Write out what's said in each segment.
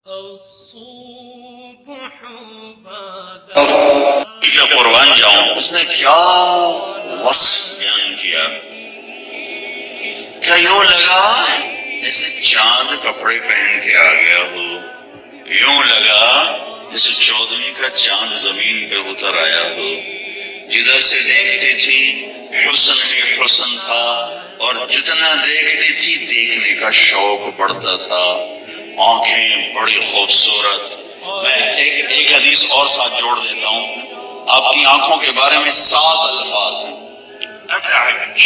میں قربان جاؤں، اس نے کیا وصف بیان کیا، کیا یوں لگا جیسے چاند کپڑے پہن کے آ گیا ہو، یوں لگا جیسے 14ویں کا چاند زمین پہ اتر آیا ہو، جدھر سے دیکھتی تھی حسن ہی حسن تھا، اور جتنا دیکھتی تھی دیکھنے کا شوق بڑھتا تھا، آنکھیں بڑی خوبصورت۔ میں ایک حدیث اور ساتھ جوڑ دیتا ہوں، آپ کی آنکھوں کے بارے میں 7 الفاظ ہیں، اتعج،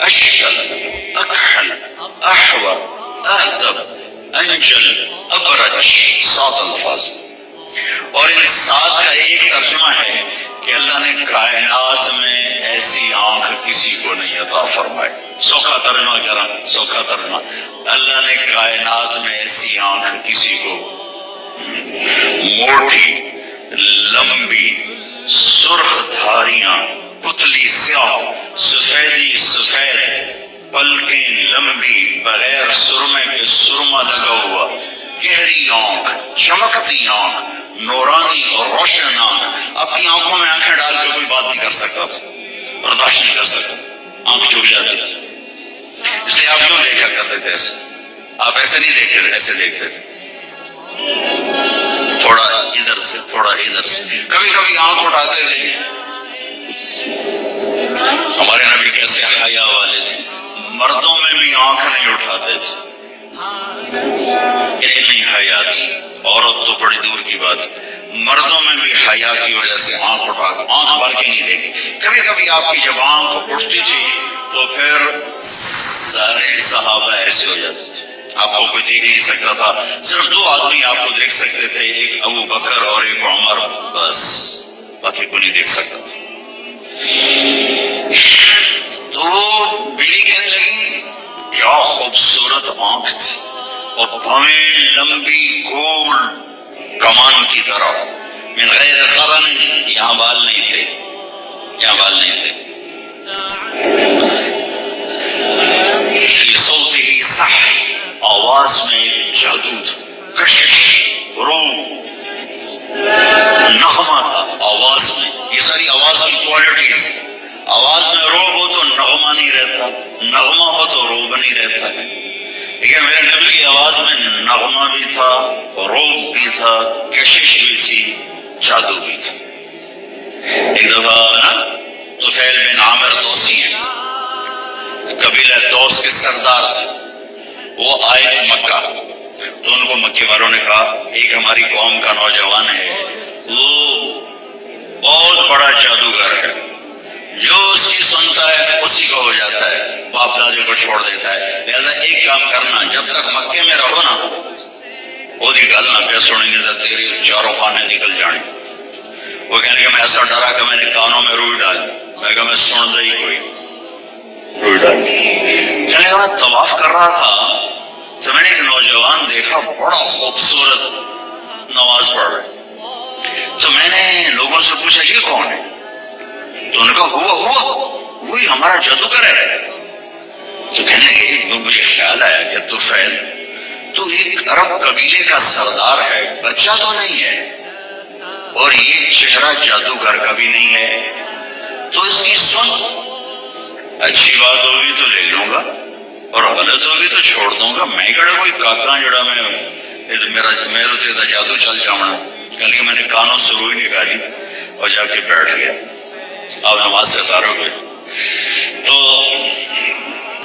اشکل، اکحل، احور، اہدب، انجل، ابرج، 7 الفاظ، اور ان 7 کا ایک ترجمہ ہے کہ اللہ نے کائنات میں ایسی آنکھ کسی کو نہیں عطا فرمائی۔ سوکھا ترجمہ کرا، سوکھا ترجمہ، اللہ نے کائنات میں ایسی آنکھ کسی کو، موٹی، لمبی، سرخ دھاریاں، پتلی سیاہ، سفیدی سفید، پلکیں لمبی، بغیر سرمے کے سرما لگا ہوا، گہری آنکھ، چمکتی آنکھ، نورانی اور روشن آنکھ۔ آپ کی آنکھوں میں آنکھیں ڈال کے کوئی بات نہیں کر سکتا تھا، برداشت نہیں کر سکتا، آنکھ چوب جاتی تھی، اس لیے آپ کیوں دیکھا کرتے تھے ایسے؟ آپ ایسے نہیں دیکھتے تھے، ایسے دیکھتے تھے، تھوڑا ادھر سے تھوڑا ادھر سے، کبھی کبھی آنکھ اٹھاتے تھے۔ ہمارے نبی کیسے حیا والے تھے، مردوں میں بھی آنکھ نہیں اٹھاتے تھے، اتنی حیا تھی، عورت تو بڑی دور کی بات، مردوں میں بھی حیا کی وجہ سے آنکھ اٹھا کے آنکھ بھر کے نہیں دیکھی۔ کبھی کبھی آپ کی جب آنکھ اٹھتی تھی تو پھر سارے صحابہ ایسے ہو جاتے تھے، آپ کو کوئی دیکھ نہیں سکتا تھا، صرف 2 آدمی آپ کو دیکھ سکتے تھے، ایک ابو بکر اور ایک عمر، بس باقی کو نہیں دیکھ سکتا تھا۔ تو بیوی کہنے لگی کیا خوبصورت آنکھ تھی، اور بھویں لمبی گول کمان کی طرح، من غیر قرن، یہاں بال نہیں تھے، یہاں بال نہیں تھے، فی صوتہ صح، آواز میں ایک جادو تھا، کشش، روح، نغمہ تھا آواز میں، یہ ساری آواز کی کوالٹیز، آواز میں روح ہو تو نغمہ نہیں رہتا، نغمہ ہو تو روح نہیں رہتا ہے، لیکن میرے نبی کی آواز میں نغمہ بھی تھا، روح بھی تھا، کشش بھی تھی، جادو بھی تھا۔ ایک دفعہ نا طفیل بن عامر دوسی ہیں، قبیلہ دوس کے سردار تھے، وہ آئے مکہ، تو ان کو مکے والوں نے کہا ایک ہماری قوم کا نوجوان ہے، وہ بہت بڑا جادوگر ہے، جو اس کی سنتا ہے اسی کو ہو جاتا ہے، باپ دادے کو چھوڑ دیتا ہے، لہذا ایک کام کرنا، جب تک مکے میں رہو نا وہ دی گل نہ پہ سنیں گے تو تیری 4 خانے نکل جانے۔ وہ کہنے کہ میں ایسا ڈرا کہ میں نے کانوں میں روئی ڈال، میں کہا میں سن ہی کوئی روئی ڈال۔ کہنے کہ میں طواف کر رہا تھا تو میں نے ایک نوجوان دیکھا بڑا خوبصورت نماز پڑھ رہا، تو میں نے لوگوں سے پوچھا یہ کون ہے، تو انہوں نے کہا وہی ہمارا جادوگر ہے۔ تو کہنے لگے مجھے خیال آیا کہ طفیل تو ایک عرب قبیلے کا سردار ہے، بچہ تو نہیں ہے، اور یہ چہرہ جادوگر کا بھی نہیں ہے، تو اس کی سن، اچھی بات ہوگی تو لے لوں گا اور غلط ہوگی تو چھوڑ دوں گا، میں کہڑا کوئی کاکا جڑا میں میرا تو جادو چل جاؤں۔ کل میں نے کانوں سے روئی نکالی اور جا کے بیٹھ گیا، اب نماز سے فارغ ہوئے، تو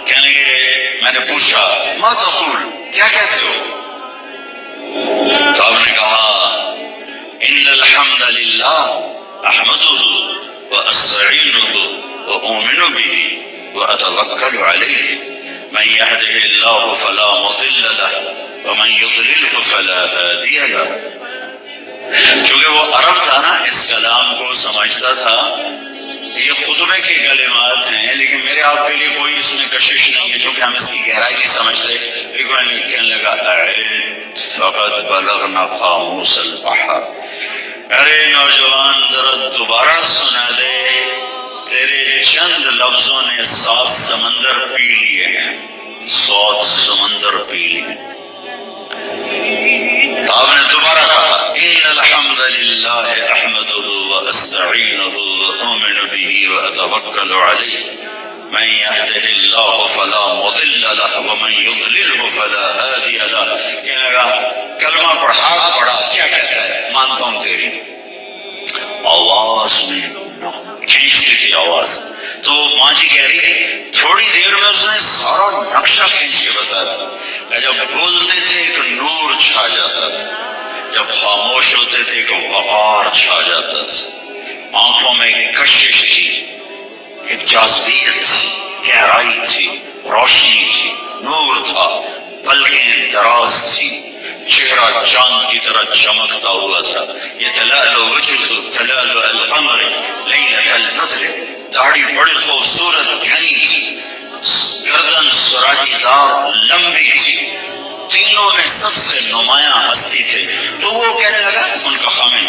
کہنے لگے میں نے پوچھا ما تقول، کیا کہتے ہو؟ تو آپ نے کہا ان الحمد للہ احمدہ واستعینہ واؤمن بہ واتوکل علیہ من یہدہ اللہ فلا مضل لہ ومن یضللہ فلا ہادی لہ۔ چونکہ وہ عرب تھا نا، اس کلام کو سمجھتا تھا، یہ خطبے کے کلمات ہیں، لیکن میرے آپ کے لیے کوئی اس میں کشش نہیں ہے، چونکہ ہم اس کی گہرائی نہیں سمجھتے، لیکن کہنے لگا اعد فقد بلغنا قاموس البحر، ارے نوجوان ذرا دوبارہ سنا دے، تیرے چند لفظوں نے 7 سمندر پی لیے ہیں، 7 سمندر پی لیے۔ آپ أستعينه وأؤمن به وأتوكل عليه من يهده الله فلا مضل له ومن يضلله فلا هادي له. کہنے لگا کلمہ پر ہاتھ بڑھا، کیا کہتا ہے؟ مانتا ہوں تیری آواز میں کھینچتی تھی آواز. تو ماں جی کہہ رہی تھوڑی دیر میں اس نے سارا نقشہ کھینچ کے بتایا تھا کہ جب بولتے تھے ایک نور چھا جاتا تھا، جب خاموش ہوتے تھے ایک وقار چھا جاتا تھا، آنکھوں میں ایک کشش تھی، ایک جاذبیت تھی، گہرائی تھی، روشنی تھی، نور تھا، پلکیں دراز تھی، چہرہ چاند کی طرح چمکتا ہوا تھا. یتلألؤ وجهه تلألؤ القمر لیلة البدر. داڑھی بڑی خوبصورت گھنی تھی، گردن سراہی دار لمبی تھی، تینوں میں سب سے نمایاں ہستی تھے. تو وہ کہنے لگا ان کا خامن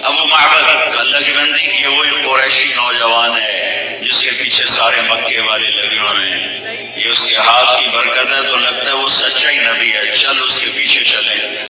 ابو معبد، اللہ کی بندی، یہ وہی قریشی نوجوان ہے جس کے پیچھے سارے مکے والے لگے ہوئے ہیں، یہ اس کے ہاتھ کی برکت ہے تو لگتا ہے وہ سچا ہی نبی ہے، چل اس کے پیچھے چلیں.